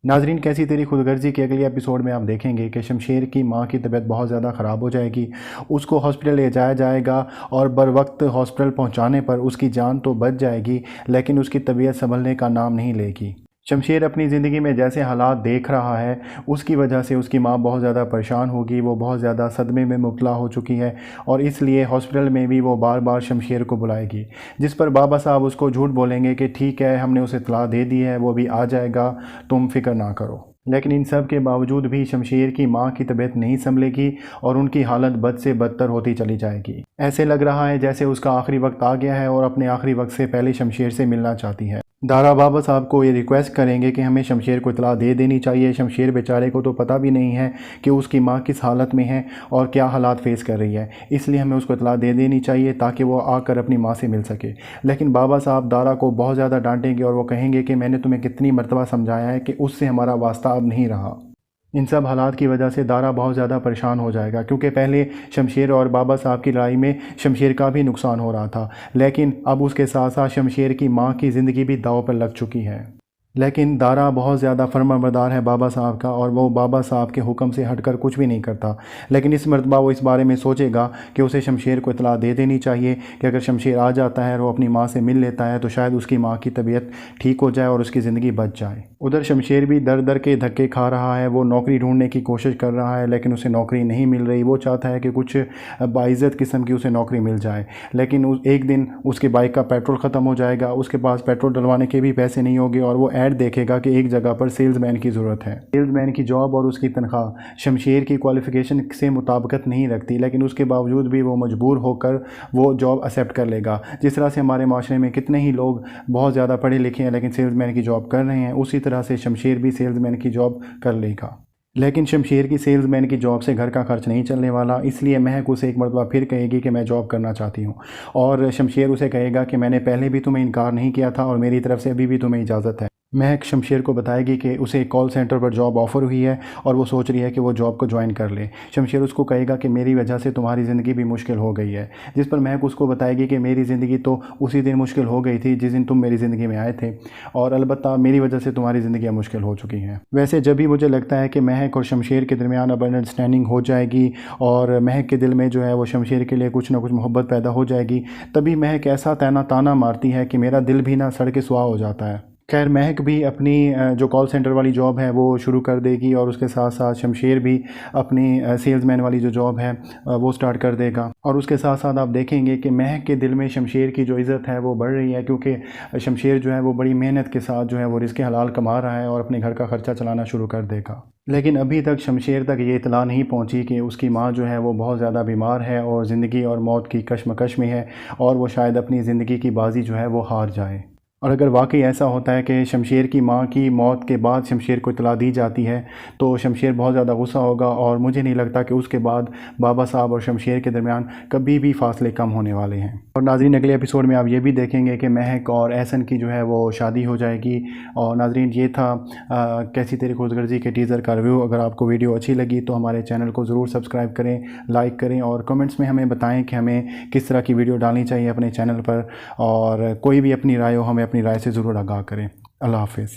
नाजरीन, कैसी तेरी खुदगर्जी के अगले एपिसोड में आप देखेंगे कि शमशेर की मां की तबीयत बहुत ज़्यादा ख़राब हो जाएगी। उसको हॉस्पिटल ले जाया जाएगा और बर वक्त हॉस्पिटल पहुंचाने पर उसकी जान तो बच जाएगी, लेकिन उसकी तबीयत संभलने का नाम नहीं लेगी। शमशेर अपनी ज़िंदगी में जैसे हालात देख रहा है, उसकी वजह से उसकी मां बहुत ज़्यादा परेशान होगी। वो बहुत ज़्यादा सदमे में मुब्तला हो चुकी है और इसलिए हॉस्पिटल में भी वो बार बार शमशेर को बुलाएगी, जिस पर बाबा साहब उसको झूठ बोलेंगे कि ठीक है, हमने उसे इत्तला दे दी है, वो भी आ जाएगा, तुम फिक्र ना करो। लेकिन इन सब के बावजूद भी शमशेर की मां की तबीयत नहीं संभलेगी और उनकी हालत बद से बदतर होती चली जाएगी। ऐसे लग रहा है जैसे उसका आखिरी वक्त आ गया है और अपने आखिरी वक्त से पहले शमशेर से मिलना चाहती है। दारा बाबा साहब को ये रिक्वेस्ट करेंगे कि हमें शमशेर को इत्तला दे देनी चाहिए। शमशेर बेचारे को तो पता भी नहीं है कि उसकी माँ किस हालत में है और क्या हालात फेस कर रही है, इसलिए हमें उसको इत्तला दे देनी चाहिए ताकि वो आकर अपनी माँ से मिल सके। लेकिन बाबा साहब दारा को बहुत ज़्यादा डांटेंगे और वो कहेंगे कि मैंने तुम्हें कितनी मरतबा समझाया है कि उससे हमारा वास्ता अब नहीं रहा। इन सब हालात की वजह से दारा बहुत ज़्यादा परेशान हो जाएगा, क्योंकि पहले शमशेर और बाबा साहब की लड़ाई में शमशेर का भी नुकसान हो रहा था, लेकिन अब उसके साथ साथ शमशेर की मां की ज़िंदगी भी दांव पर लग चुकी है। लेकिन दारा बहुत ज़्यादा फर्माबरदार है बाबा साहब का और वो बाबा साहब के हुक्म से हटकर कुछ भी नहीं करता। लेकिन इस मरतबा वो इस बारे में सोचेगा कि उसे शमशेर को इत्तला दे देनी चाहिए कि अगर शमशेर आ जाता है और वो अपनी माँ से मिल लेता है तो शायद उसकी माँ की तबीयत ठीक हो जाए और उसकी ज़िंदगी बच जाए। उधर शमशेर भी दर दर के धक्के खा रहा है। वो नौकरी ढूंढने की कोशिश कर रहा है लेकिन उसे नौकरी नहीं मिल रही। वो चाहता है कि कुछ बाइज़्ज़त किस्म की उसे नौकरी मिल जाए, लेकिन एक दिन उसके बाइक का पेट्रोल ख़त्म हो जाएगा, उसके पास पेट्रोल डलवाने के भी पैसे नहीं होंगे और वो ऐड देखेगा कि एक जगह पर सेल्समैन की ज़रूरत है। सेल्समैन की जॉब और उसकी तनख्वाह शमशेर की क्वालिफ़िकेशन से मुताबिकत नहीं रखती, लेकिन उसके बावजूद भी वो मजबूर होकर वो जॉब एक्सेप्ट कर लेगा। जिस तरह से हमारे माशरे में कितने ही लोग बहुत ज़्यादा पढ़े लिखे हैं लेकिन सेल्समैन की जॉब कर रहे हैं, उसी तरह से शमशेर भी सेल्समैन की जॉब कर लेगा। लेकिन शमशेर की सेल्समैन की जॉब से घर का खर्च नहीं चलने वाला, इसलिए महक उसे एक मरतबा फिर कहेगी कि मैं जॉब करना चाहती हूँ और शमशेर उसे कहेगा कि मैंने पहले भी तुम्हें इनकार नहीं किया था और मेरी तरफ से अभी भी तुम्हें इजाज़त है। महक शमशेर को बताएगी कि उसे एक कॉल सेंटर पर जॉब ऑफ़र हुई है और वो सोच रही है कि वो जॉब को ज्वाइन कर ले। शमशेर उसको कहेगा कि मेरी वजह से तुम्हारी ज़िंदगी भी मुश्किल हो गई है, जिस पर महक उसको बताएगी कि मेरी ज़िंदगी तो उसी दिन मुश्किल हो गई थी जिस दिन तुम मेरी ज़िंदगी में आए थे और अलबत्ता मेरी वजह से तुम्हारी ज़िंदगी मुश्किल हो चुकी हैं। वैसे जब भी मुझे लगता है कि महक और शमशेर के दरमियान अब अंडरस्टैंडिंग हो जाएगी और महक के दिल में जो है वो शमशेर के लिए कुछ ना कुछ मोहब्बत पैदा हो जाएगी, तभी महक ऐसा ताना मारती है कि मेरा दिल भी ना सड़ के सुहा हो जाता है। खैर, महक भी अपनी जो कॉल सेंटर वाली जॉब है वो शुरू कर देगी और उसके साथ साथ शमशेर भी अपनी सेल्समैन वाली जो जॉब है वो स्टार्ट कर देगा। और उसके साथ साथ आप देखेंगे कि महक के दिल में शमशेर की जो इज़्ज़त है वो बढ़ रही है, क्योंकि शमशेर जो है वो बड़ी मेहनत के साथ जो है वो रिज़्क़ हलाल कमा रहा है और अपने घर का ख़र्चा चलाना शुरू कर देगा। लेकिन अभी तक शमशेर तक ये इत्तला नहीं पहुंची कि उसकी माँ जो है वो बहुत ज़्यादा बीमार है और ज़िंदगी और मौत की कशमकश में है और वो शायद अपनी ज़िंदगी की बाजी जो है वो हार जाए। और अगर वाकई ऐसा होता है कि शमशेर की मां की मौत के बाद शमशेर को इत्तला दी जाती है तो शमशेर बहुत ज़्यादा गुस्सा होगा और मुझे नहीं लगता कि उसके बाद बाबा साहब और शमशेर के दरमियान कभी भी फासले कम होने वाले हैं। और नाज़रीन, अगले एपिसोड में आप ये भी देखेंगे कि महक और एहसन की जो है वो शादी हो जाएगी। और नाज़रीन, ये था कैसी तेरी खुदगर्जी के टीज़र का रिव्यू। अगर आपको वीडियो अच्छी लगी तो हमारे चैनल को ज़रूर सब्सक्राइब करें, लाइक करें और कमेंट्स में हमें बताएं कि हमें किस तरह की वीडियो डालनी चाहिए अपने चैनल पर, और कोई भी अपनी राय हो हमें अपनी राय से ज़रूर आगाह करें। अल्लाह हाफ़िज़।